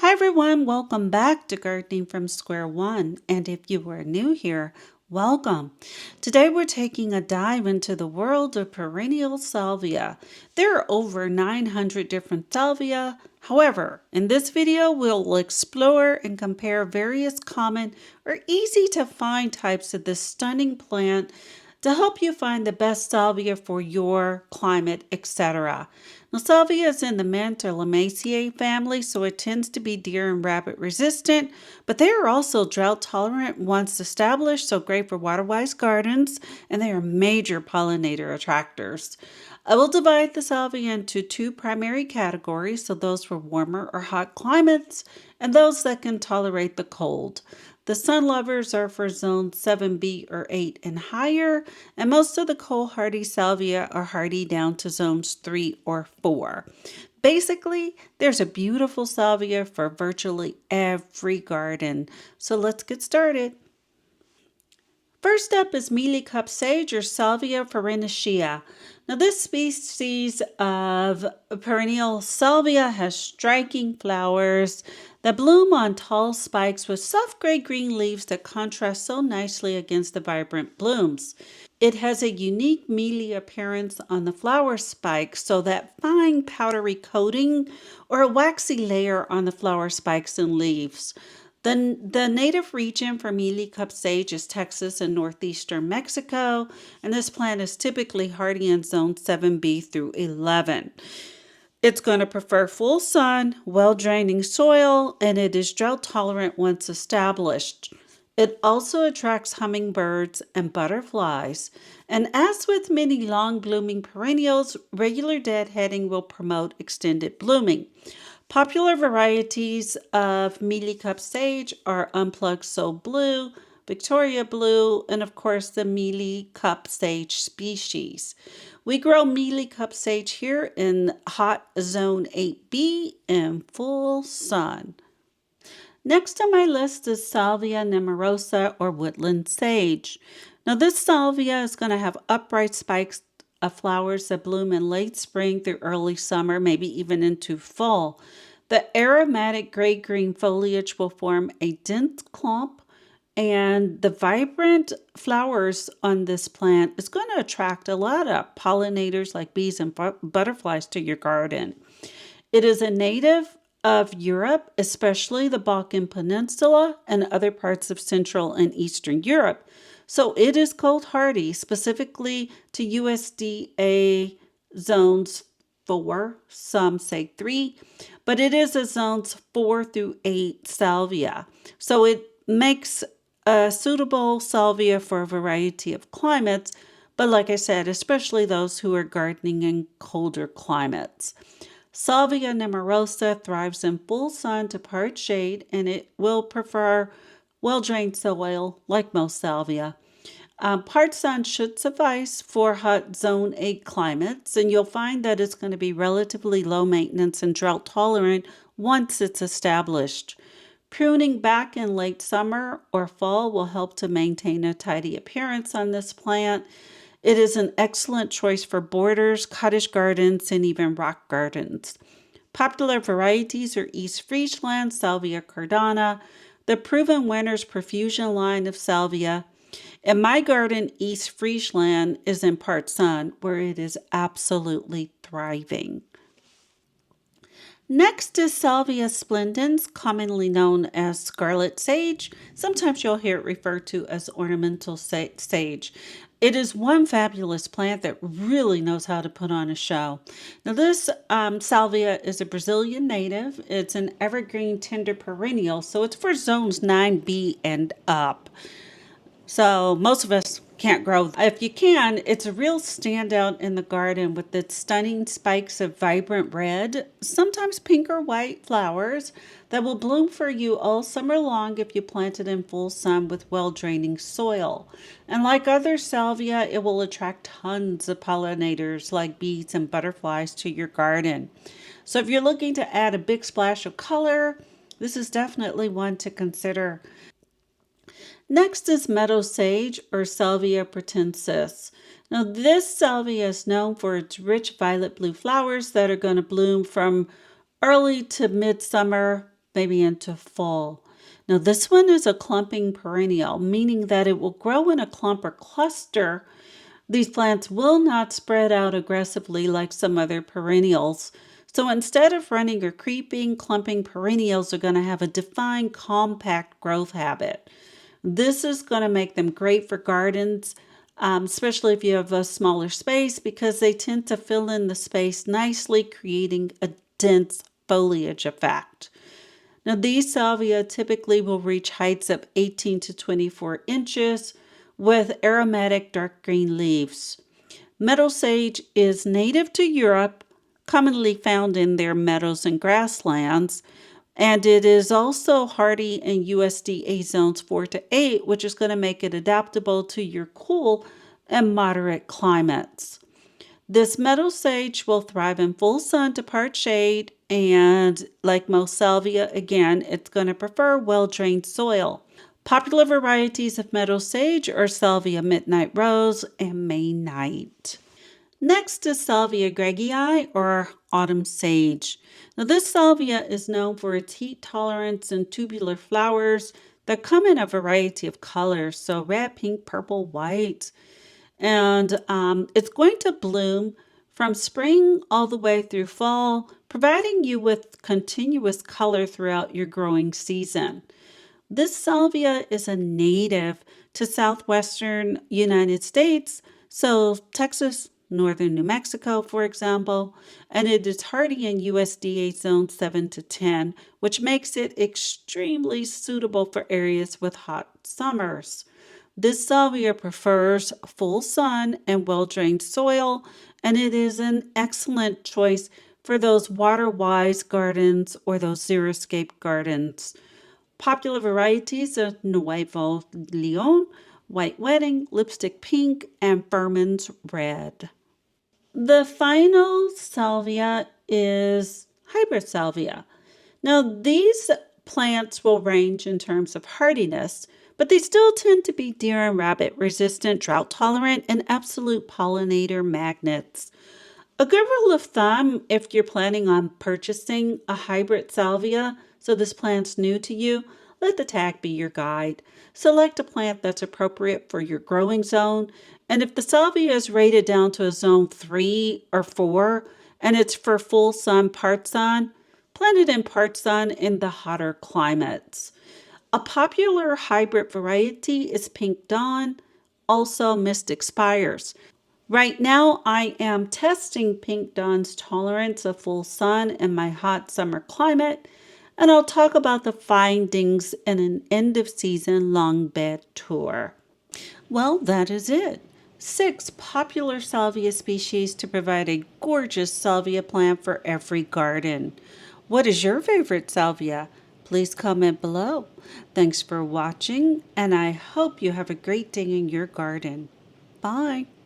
Hi everyone, welcome back to Gardening from Square One. And if you are new here, welcome. Today we're taking a dive into the world of perennial salvia. There are over 900 different salvia. However, in this video we'll explore and compare various common or easy to find types of this stunning plant to help you find the best salvia for your climate, etc. Now, salvia is in the mint or Lamiaceae family, so it tends to be deer and rabbit resistant, but they are also drought tolerant once established, so great for water-wise gardens, and they are major pollinator attractors. I will divide the salvia into two primary categories, so those for warmer or hot climates, and those that can tolerate the cold. The sun lovers are for zone 7B or 8 and higher, and most of the cold hardy salvia are hardy down to zones 3 or 4. Basically, there's a beautiful salvia for virtually every garden. So let's get started. First up is Mealy Cup Sage or Salvia farinacea. Now this species of perennial salvia has striking flowers that bloom on tall spikes with soft gray-green leaves that contrast so nicely against the vibrant blooms. It has a unique mealy appearance on the flower spikes, so that fine powdery coating or a waxy layer on the flower spikes and leaves. The native region for Mealy Cup Sage is Texas and northeastern Mexico, and this plant is typically hardy in zone 7B through 11. It's going to prefer full sun, well-draining soil, and it is drought tolerant once established. It also attracts hummingbirds and butterflies. And as with many long-blooming perennials, regular deadheading will promote extended blooming. Popular varieties of Mealy Cup Sage are Unplugged Soul Blue, Victoria Blue, and of course the Mealy Cup Sage species. We grow Mealy Cup Sage here in hot zone 8B in full sun. Next on my list is Salvia Nemorosa or woodland sage. Now this salvia is going to have upright spikes of flowers that bloom in late spring through early summer, maybe even into fall. The aromatic gray-green foliage will form a dense clump, and the vibrant flowers on this plant is going to attract a lot of pollinators like bees and butterflies to your garden. It is a native of Europe, especially the Balkan Peninsula and other parts of Central and Eastern Europe. So it is cold hardy, specifically to USDA zones 4, some say 3, but it is a zones 4 through 8 salvia. So it makes a suitable salvia for a variety of climates, but like I said, especially those who are gardening in colder climates. Salvia nemorosa thrives in full sun to part shade, and it will prefer well-drained soil like most salvia. Part sun should suffice for hot zone 8 climates, and you'll find that it's going to be relatively low maintenance and drought tolerant once it's established. Pruning back in late summer or fall will help to maintain a tidy appearance on this plant. It is an excellent choice for borders, cottage gardens, and even rock gardens. Popular varieties are East Friesland, Salvia cordana, the proven winner's profusion line of salvia. In my garden, East Friesland is in part sun, where it is absolutely thriving. Next is Salvia Splendens, commonly known as scarlet sage. Sometimes you'll hear it referred to as ornamental sage. It is one fabulous plant that really knows how to put on a show. Now this salvia is a Brazilian native. It's an evergreen tender perennial, so it's for zones 9B and up. So most of us can't grow. If you can, it's a real standout in the garden with its stunning spikes of vibrant red, sometimes pink or white flowers that will bloom for you all summer long if you plant it in full sun with well-draining soil. And like other salvia, it will attract tons of pollinators like bees and butterflies to your garden. So if you're looking to add a big splash of color, this is definitely one to consider. Next is Meadow Sage or Salvia pratensis. Now this salvia is known for its rich violet blue flowers that are going to bloom from early to midsummer maybe into fall. Now, this one is a clumping perennial, meaning that it will grow in a clump or cluster. These plants will not spread out aggressively like some other perennials. So instead of running or creeping, clumping perennials are going to have a defined, compact growth habit. This is going to make them great for gardens, especially if you have a smaller space, because they tend to fill in the space nicely, creating a dense foliage effect. Now, these salvia typically will reach heights of 18 to 24 inches with aromatic dark green leaves. Meadow sage is native to Europe, commonly found in their meadows and grasslands, and it is also hardy in USDA zones 4 to 8, which is going to make it adaptable to your cool and moderate climates. This meadow sage will thrive in full sun to part shade, and like most salvia, again, it's going to prefer well-drained soil. Popular varieties of meadow sage are Salvia Midnight Rose and May Night. Next is Salvia Greggii, or autumn sage. Now, this salvia is known for its heat tolerance and tubular flowers that come in a variety of colors, so red, pink, purple, white. And it's going to bloom from spring all the way through fall, providing you with continuous color throughout your growing season. This salvia is a native to southwestern United States, so Texas, northern New Mexico, for example, and it is hardy in USDA zone 7 to 10, which makes it extremely suitable for areas with hot summers. This salvia prefers full sun and well-drained soil, and it is an excellent choice for those water-wise gardens or those xeriscape gardens. Popular varieties are Nuevo Leon, White Wedding, Lipstick Pink, and Furman's Red. The final salvia is hybrid salvia. Now, these plants will range in terms of hardiness, but they still tend to be deer and rabbit resistant, drought tolerant, and absolute pollinator magnets. A good rule of thumb, if you're planning on purchasing a hybrid salvia, so this plant's new to you, let the tag be your guide. Select a plant that's appropriate for your growing zone, and if the salvia is rated down to a zone 3 or 4, and it's for full sun, part sun, plant it in part sun in the hotter climates. A popular hybrid variety is Pink Dawn, also Mystic Spires. Right now, I am testing Pink Dawn's tolerance of full sun in my hot summer climate, and I'll talk about the findings in an end of season long bed tour. Well, that is it. 6 popular salvia species to provide a gorgeous salvia plant for every garden. What is your favorite salvia? Please comment below. Thanks for watching, and I hope you have a great day in your garden. Bye.